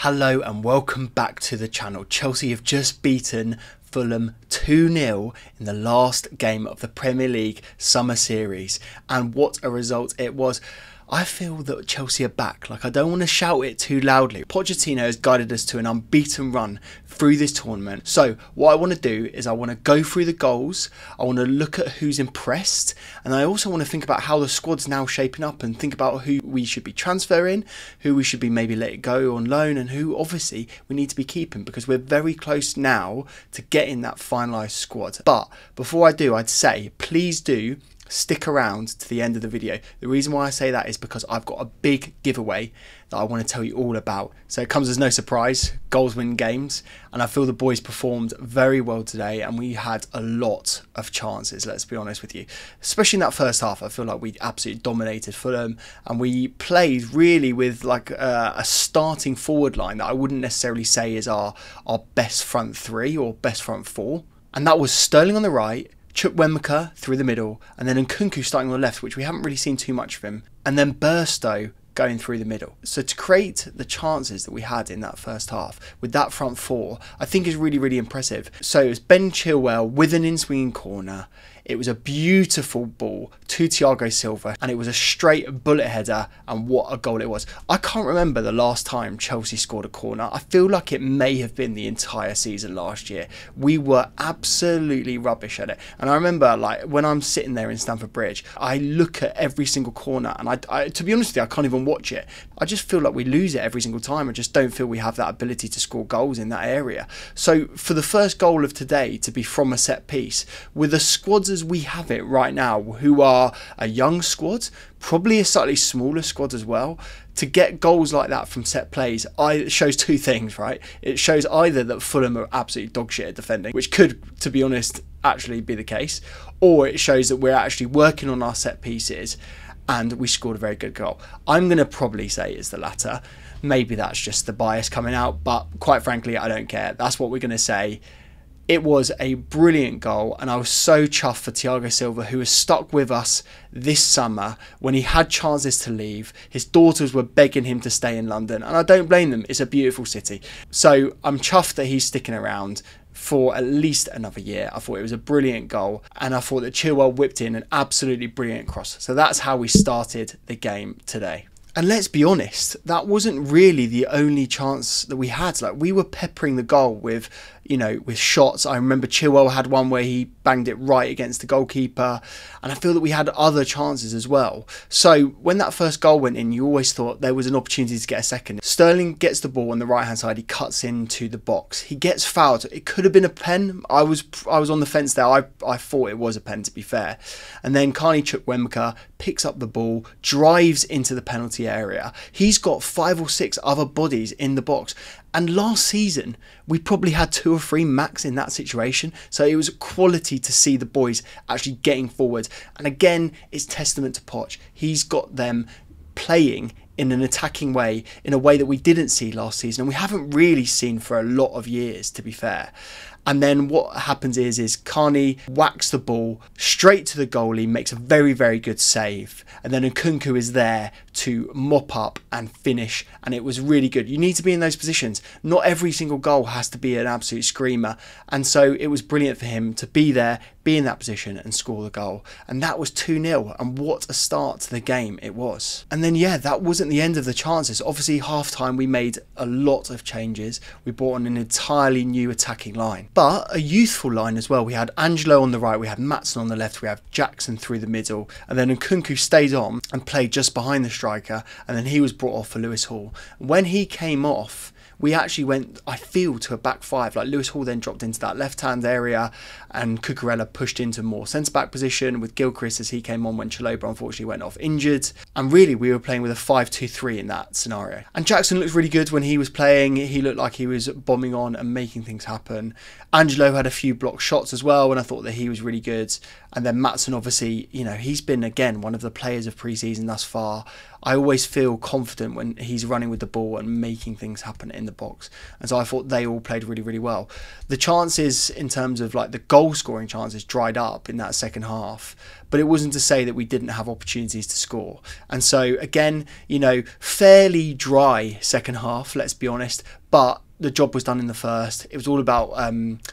Hello and welcome back to the channel. Chelsea have just beaten Fulham 2-0 in the last game of the Premier League Summer Series, and what a result it was. I feel that Chelsea are back. I don't want to shout it too loudly. Pochettino has guided us to an unbeaten run through this tournament. So what I want to do is I want to go through the goals, I want to look at who's impressed, and I also want to think about how the squad's now shaping up and think about who we should be transferring, who we should be maybe letting go on loan, and who obviously we need to be keeping, because we're very close now to getting that finalised squad. But before I do, I'd say please do stick around to the end of the video. The reason why I say that is because I've got a big giveaway that I want to tell you all about. So it comes as no surprise, goals win games, and I feel the boys performed very well today, and we had a lot of chances, let's be honest with you. Especially in that first half, I feel like we absolutely dominated Fulham, and we played really with a starting forward line that I wouldn't necessarily say is our best front three or best front four. And that was Sterling on the right, Chukwuemeka through the middle, and then Nkunku starting on the left, which we haven't really seen too much of him, and then Burstow going through the middle. So to create the chances that we had in that first half with that front four, I think is really, really impressive. So it was Ben Chilwell with an in-swinging corner. It was a beautiful ball to Thiago Silva, and it was a straight bullet header, and what a goal it was. I can't remember the last time Chelsea scored a corner. I feel like it may have been the entire season last year. We were absolutely rubbish at it. And I remember, when I'm sitting there in Stamford Bridge, I look at every single corner, and I to be honest with you, I can't even watch it. I just feel like we lose it every single time. I just don't feel we have that ability to score goals in that area. So for the first goal of today to be from a set piece, with the squads as we have it right now, who are a young squad, probably a slightly smaller squad as well, to get goals like that from set plays, it shows two things, right? It shows either that Fulham are absolutely dog shit at defending, which could, to be honest, actually be the case, or it shows that we're actually working on our set pieces and we scored a very good goal. I'm going to probably say it's the latter. Maybe that's just the bias coming out, but quite frankly, I don't care. That's what we're going to say. It was a brilliant goal, and I was so chuffed for Thiago Silva, who has stuck with us this summer when he had chances to leave. His daughters were begging him to stay in London, and I don't blame them. It's a beautiful city. So I'm chuffed that he's sticking around for at least another year. I thought it was a brilliant goal, and I thought that Chilwell whipped in an absolutely brilliant cross. So that's how we started the game today. And let's be honest, that wasn't really the only chance that we had. We were peppering the goal with shots. I remember Chilwell had one where he banged it right against the goalkeeper, and I feel that we had other chances as well. So when that first goal went in, you always thought there was an opportunity to get a second. Sterling gets the ball on the right hand side, he cuts into the box, he gets fouled. It could have been a pen. I was on the fence there. I thought it was a pen, to be fair. And then Carney Chukwuemeka picks up the ball, drives into the penalty area. He's got 5 or 6 other bodies in the box. And last season, we probably had 2 or 3 max in that situation. So it was quality to see the boys actually getting forward. And again, it's testament to Poch. He's got them playing in an attacking way, in a way that we didn't see last season. And we haven't really seen for a lot of years, to be fair. And then what happens is Carney whacks the ball straight to the goalie, makes a very, very good save. And then Nkunku is there to mop up and finish. And it was really good. You need to be in those positions. Not every single goal has to be an absolute screamer. And so it was brilliant for him to be there, be in that position and score the goal. And that was 2-0. And what a start to the game it was. And then, yeah, that wasn't the end of the chances. Obviously, half-time, we made a lot of changes. We brought on an entirely new attacking line, but a youthful line as well. We had Angelo on the right, we had Maatsen on the left, we have Jackson through the middle, and then Nkunku stayed on and played just behind the striker, and then he was brought off for Lewis Hall. When he came off, we actually went, I feel, to a back 5. Lewis Hall then dropped into that left-hand area, and Cucurella pushed into more centre-back position with Gilchrist as he came on when Chalobah unfortunately went off injured. And really, we were playing with a 5-2-3 in that scenario. And Jackson looked really good when he was playing. He looked like he was bombing on and making things happen. Angelo had a few blocked shots as well, and I thought that he was really good. And then Maatsen, obviously, he's been, again, one of the players of pre-season thus far. I always feel confident when he's running with the ball and making things happen in the box. And so I thought they all played really, really well. The chances in terms of like the goal scoring chances dried up in that second half, but it wasn't to say that we didn't have opportunities to score. And so again, fairly dry second half, let's be honest, but the job was done in the first. It was all about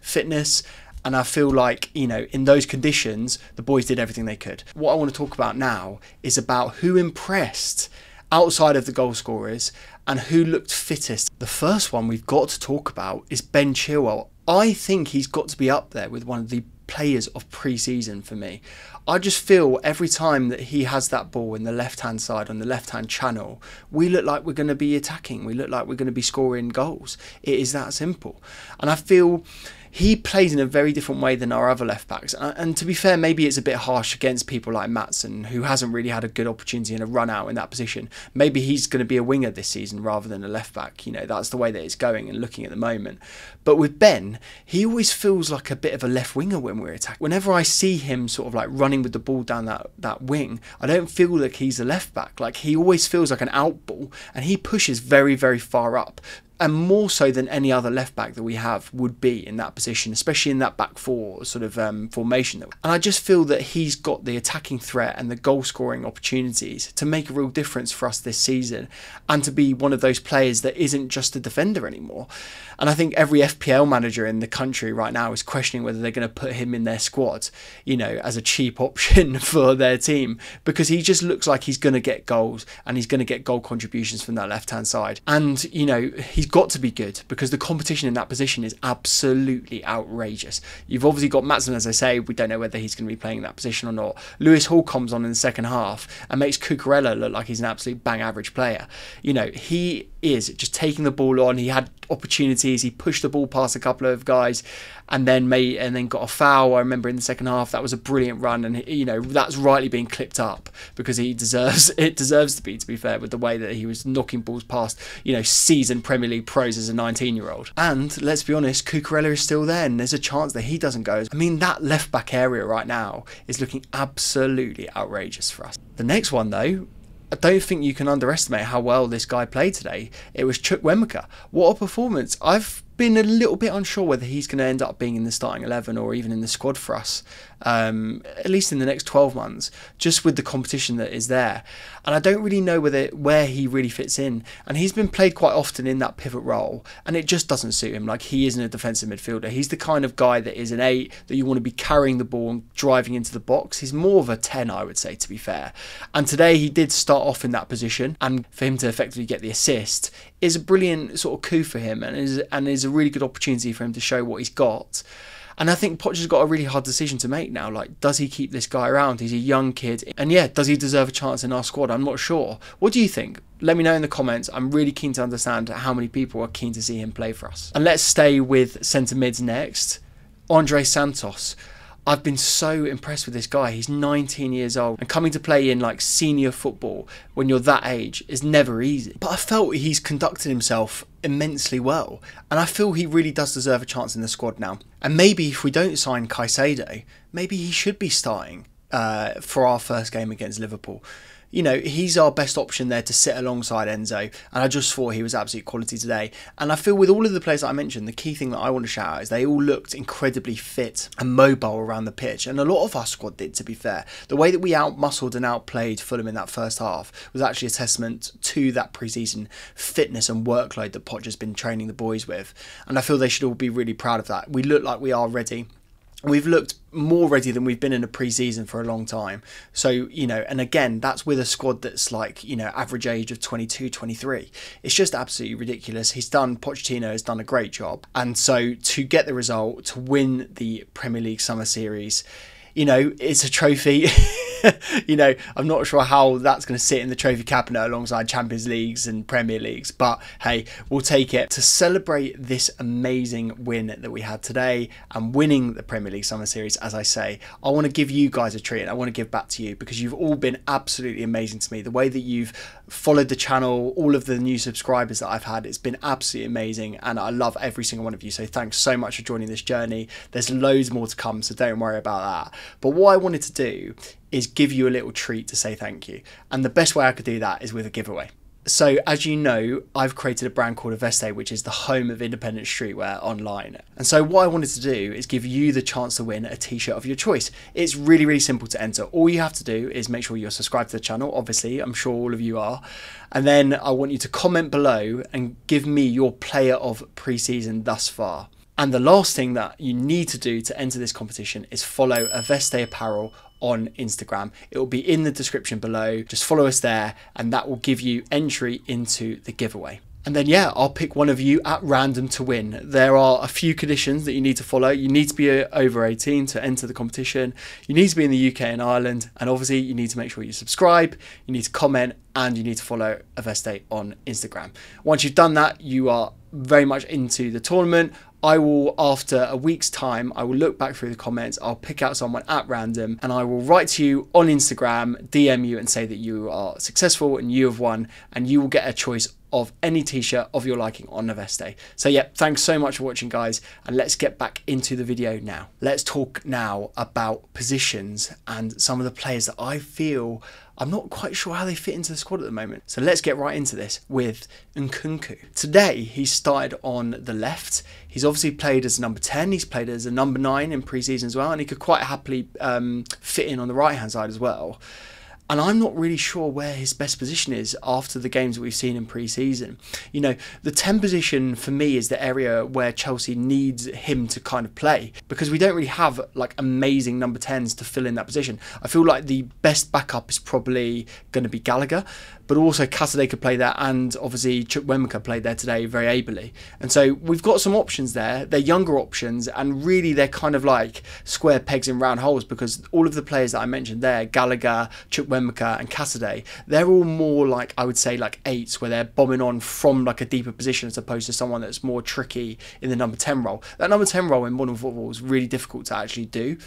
fitness. And I feel like, in those conditions, the boys did everything they could. What I want to talk about now is about who impressed outside of the goal scorers and who looked fittest. The first one we've got to talk about is Ben Chilwell. I think he's got to be up there with one of the players of pre-season for me. I just feel every time that he has that ball in the left-hand side, on the left-hand channel, we look like we're going to be attacking. We look like we're going to be scoring goals. It is that simple. And I feel he plays in a very different way than our other left backs. And to be fair, maybe it's a bit harsh against people like Maatsen, who hasn't really had a good opportunity in a run out in that position. Maybe he's going to be a winger this season rather than a left back. That's the way that it's going and looking at the moment. But with Ben, he always feels like a bit of a left winger when we're attacking. Whenever I see him sort of like running with the ball down that wing, I don't feel like he's a left back. Like, he always feels like an out ball, and he pushes very, very far up. And more so than any other left back that we have would be in that position, especially in that back four sort of formation. And I just feel that he's got the attacking threat and the goal scoring opportunities to make a real difference for us this season, and to be one of those players that isn't just a defender anymore. And I think every FPL manager in the country right now is questioning whether they're going to put him in their squad, as a cheap option for their team, because he just looks like he's going to get goals and he's going to get goal contributions from that left-hand side. And, he's got to be good, because the competition in that position is absolutely outrageous. You've obviously got Maatsen, as I say. We don't know whether he's going to be playing in that position or not. Lewis Hall comes on in the second half and makes Cucurella look like he's an absolute bang average player. He is just taking the ball on. He had opportunities. He pushed the ball past a couple of guys and then got a foul. I remember in the second half, that was a brilliant run, and that's rightly being clipped up because he deserves to be fair, with the way that he was knocking balls past seasoned Premier League pros as a 19-year-old. And let's be honest, Cucurella is still there, and there's a chance that he doesn't go. I mean, that left back area right now is looking absolutely outrageous for us. The next one though, I don't think you can underestimate how well this guy played today. It was Chukwuemeka. What a performance. I've been a little bit unsure whether he's going to end up being in the starting 11 or even in the squad for us, at least in the next 12 months, just with the competition that is there. And I don't really know where he really fits in. And he's been played quite often in that pivot role, and it just doesn't suit him. Like, he isn't a defensive midfielder. He's the kind of guy that is an 8 that you want to be carrying the ball and driving into the box. He's more of a 10, I would say, to be fair. And today he did start off in that position, and for him to effectively get the assist is a brilliant sort of coup for him, and is a really good opportunity for him to show what he's got. And I think Poch has got a really hard decision to make now. Like, does he keep this guy around? He's a young kid. And yeah, does he deserve a chance in our squad? I'm not sure. What do you think? Let me know in the comments. I'm really keen to understand how many people are keen to see him play for us. And let's stay with centre mids next. Andre Santos. I've been so impressed with this guy. He's 19 years old, and coming to play in like senior football when you're that age is never easy. But I felt he's conducted himself immensely well, and I feel he really does deserve a chance in the squad now. And maybe if we don't sign Caicedo, maybe he should be starting for our first game against Liverpool. He's our best option there to sit alongside Enzo, and I just thought he was absolute quality today. And I feel with all of the players that I mentioned, the key thing that I want to shout out is they all looked incredibly fit and mobile around the pitch, and a lot of our squad did, to be fair. The way that we outmuscled and outplayed Fulham in that first half was actually a testament to that pre-season fitness and workload that Poch has been training the boys with, and I feel they should all be really proud of that. We look like we are ready. We've looked more ready than we've been in a pre-season for a long time. So, and again, that's with a squad that's like, average age of 22, 23. It's just absolutely ridiculous. Pochettino has done a great job. And so to get the result, to win the Premier League Summer Series, it's a trophy. You know, I'm not sure how that's going to sit in the trophy cabinet alongside Champions Leagues and Premier Leagues, but hey, we'll take it. To celebrate this amazing win that we had today and winning the Premier League Summer Series, as I say, I want to give you guys a treat, and I want to give back to you because you've all been absolutely amazing to me. The way that you've followed the channel, all of the new subscribers that I've had, it's been absolutely amazing, and I love every single one of you. So thanks so much for joining this journey. There's loads more to come, so don't worry about that. But what I wanted to do is give you a little treat to say thank you, and the best way I could do that is with a giveaway. So as you know, I've created a brand called Aveste, which is the home of independent streetwear online. And so what I wanted to do is give you the chance to win a t-shirt of your choice. It's really, really simple to enter. All you have to do is make sure you're subscribed to the channel. Obviously, I'm sure all of you are. And then I want you to comment below and give me your player of pre-season thus far. And the last thing that you need to do to enter this competition is follow Aveste Apparel on Instagram. It will be in the description below. Just follow us there and that will give you entry into the giveaway. And then yeah, I'll pick one of you at random to win. There are a few conditions that you need to follow. You need to be over 18 to enter the competition. You need to be in the UK and Ireland. And obviously you need to make sure you subscribe, you need to comment, and you need to follow Aveste on Instagram. Once you've done that, you are very much into the tournament. I will, after a week's time, I will look back through the comments, I'll pick out someone at random, and I will write to you on Instagram, DM you and say that you are successful and you have won, and you will get a choice of any t-shirt of your liking on Aveste. So yeah, thanks so much for watching, guys, and let's get back into the video now. Let's talk now about positions and some of the players that I feel I'm not quite sure how they fit into the squad at the moment. So let's get right into this with Nkunku. Today, he started on the left. He's obviously played as a number 10. He's played as a number 9 in pre-season as well. And he could quite happily fit in on the right-hand side as well. And I'm not really sure where his best position is after the games that we've seen in pre-season. You know, the 10 position for me is the area where Chelsea needs him to kind of play, because we don't really have like amazing number 10s to fill in that position. I feel like the best backup is probably going to be Gallagher, but also Casadei could play there, and obviously Chukwuemeka played there today very ably. And so we've got some options there. They're younger options, and really they're kind of like square pegs in round holes, because all of the players that I mentioned there, Gallagher, Chukwuemeka and Casadei, they're all more like, I would say, like 8s, where they're bombing on from like a deeper position as opposed to someone that's more tricky in the number 10 role. That number 10 role in modern football is really difficult to actually do.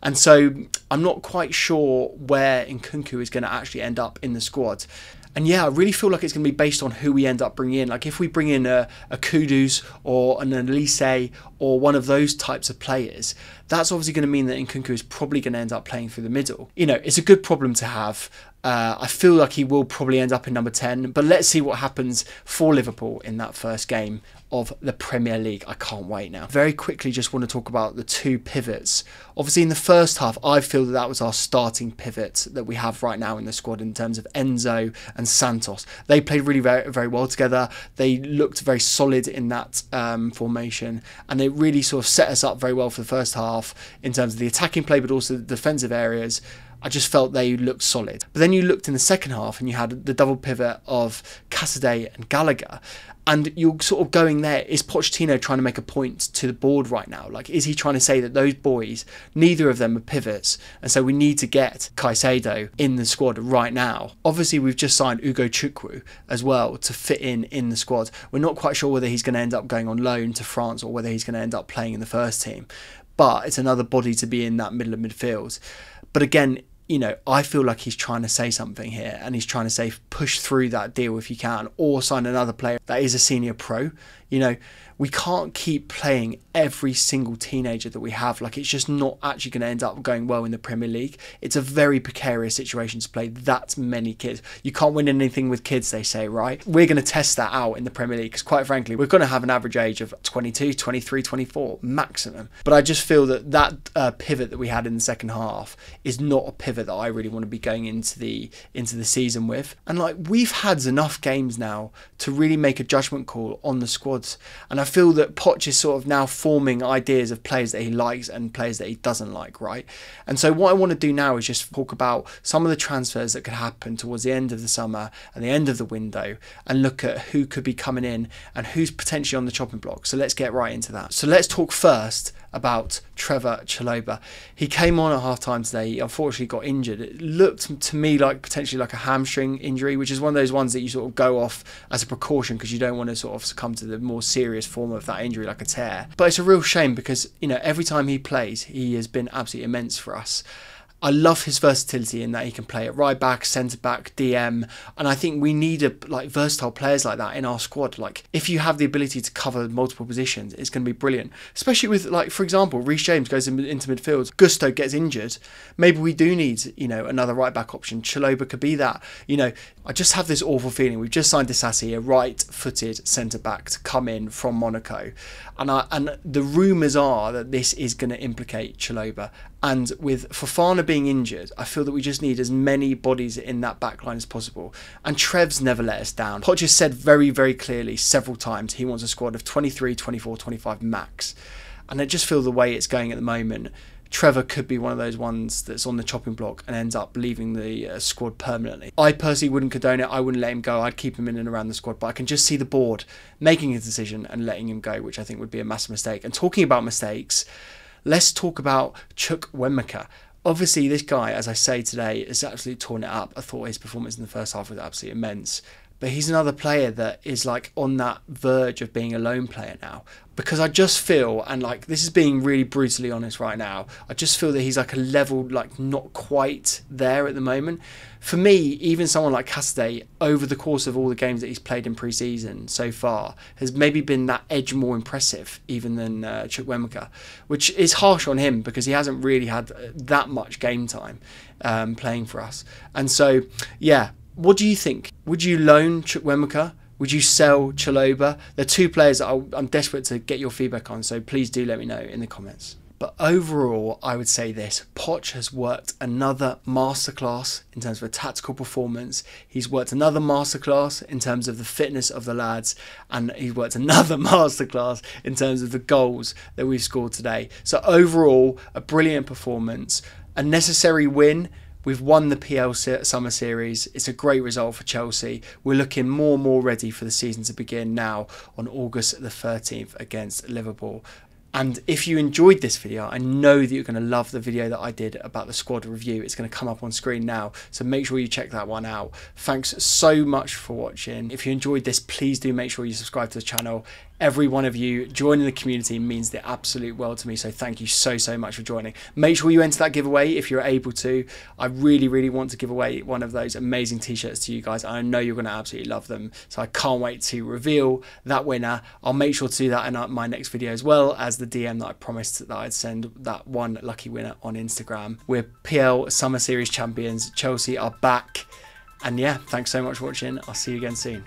And so I'm not quite sure where Nkunku is going to actually end up in the squad. And yeah, I really feel like it's going to be based on who we end up bringing in. Like if we bring in a Kudus or an Elise or one of those types of players, that's obviously going to mean that Nkunku is probably going to end up playing through the middle. You know, it's a good problem to have. I feel like he will probably end up in number 10, but let's see what happens for Liverpool in that first game of the Premier League. I can't wait now. Very quickly, just want to talk about the 2 pivots. Obviously in the first half, I feel that that was our starting pivot that we have right now in the squad in terms of Enzo and Santos. They played really very well together. They looked very solid in that formation, and they really sort of set us up very well for the first half in terms of the attacking play, but also the defensive areas. I just felt they looked solid. But then you looked in the second half and you had the double pivot of Casadei and Gallagher. And you're sort of going there, is Pochettino trying to make a point to the board right now? Like, is he trying to say that those boys, neither of them are pivots, and so we need to get Caicedo in the squad right now? Obviously, we've just signed Ugo Chukwu as well to fit in the squad. We're not quite sure whether he's going to end up going on loan to France or whether he's going to end up playing in the first team. But it's another body to be in that middle of midfield. But again, you know, I feel like he's trying to say something here, and he's trying to say push through that deal if you can, or sign another player that is a senior pro. You know, we can't keep playing every single teenager that we have. Like, it's just not actually going to end up going well in the Premier League. It's a very precarious situation to play that many kids. You can't win anything with kids, they say, right? We're going to test that out in the Premier League, because quite frankly, we're going to have an average age of 22, 23, 24 maximum. But I just feel that that pivot that we had in the second half is not a pivot that I really want to be going into the season with. And like, we've had enough games now to really make a judgment call on the squads. And I feel that Poch is sort of now forming ideas of players that he likes and players that he doesn't like, right? And so what I want to do now is just talk about some of the transfers that could happen towards the end of the summer and the end of the window, and look at who could be coming in and who's potentially on the chopping block. So let's get right into that. So let's talk first about Trevor Chalobah. He came on at half-time today. He unfortunately got injured. It looked to me like potentially like a hamstring injury, which is one of those ones that you sort of go off as a precaution because you don't want to sort of succumb to the more serious form of that injury, like a tear. But it's a real shame because, you know, every time he plays, he has been absolutely immense for us. I love his versatility in that he can play at right back, centre back, DM, and I think we need versatile players like that in our squad. Like, if you have the ability to cover multiple positions, it's going to be brilliant. Especially with, like, for example, Reece James goes into midfield, Gusto gets injured. Maybe we do need, you know, another right back option. Chalobah could be that. You know, I just have this awful feeling. We've just signed Disasi, a right-footed centre back, to come in from Monaco, and the rumours are that this is going to implicate Chalobah. And with Fofana being injured, I feel that we just need as many bodies in that back line as possible. And Trev's never let us down. Poch has said very, very clearly several times he wants a squad of 23, 24, 25 max. And I just feel the way it's going at the moment, Trevor could be one of those ones that's on the chopping block and ends up leaving the squad permanently. I personally wouldn't condone it. I wouldn't let him go. I'd keep him in and around the squad. But I can just see the board making a decision and letting him go, which I think would be a massive mistake. And talking about mistakes, let's talk about Chukwuemeka. Obviously, this guy, as I say today, has absolutely torn it up. I thought his performance in the first half was absolutely immense. But he's another player that is like on that verge of being a lone player now. Because I just feel, and like this is being really brutally honest right now, I just feel that he's like a level like not quite there at the moment. For me, even someone like Cassidy, over the course of all the games that he's played in pre-season so far, has maybe been that edge more impressive even than Chukwuemeka, which is harsh on him because he hasn't really had that much game time playing for us. And so, yeah. What do you think? Would you loan Chukwuemeka? Would you sell Chalobah? They're two players that I'm desperate to get your feedback on, so please do let me know in the comments. But overall, I would say this. Poch has worked another masterclass in terms of a tactical performance. He's worked another masterclass in terms of the fitness of the lads. And he's worked another masterclass in terms of the goals that we've scored today. So overall, a brilliant performance. A necessary win. We've won the PL Summer Series. It's a great result for Chelsea. We're looking more and more ready for the season to begin now on August the 13th against Liverpool. And if you enjoyed this video, I know that you're going to love the video that I did about the squad review. It's going to come up on screen now, so make sure you check that one out. Thanks so much for watching. If you enjoyed this, please do make sure you subscribe to the channel. Every one of you joining the community means the absolute world to me, so thank you so much for joining. Make sure you enter that giveaway if you're able to. I really want to give away one of those amazing t-shirts to you guys. I know you're going to absolutely love them, so I can't wait to reveal that winner. I'll make sure to do that in my next video, as well as the DM that I promised that I'd send that one lucky winner on Instagram. We're PL Summer Series champions. Chelsea are back. And yeah, thanks so much for watching. I'll see you again soon.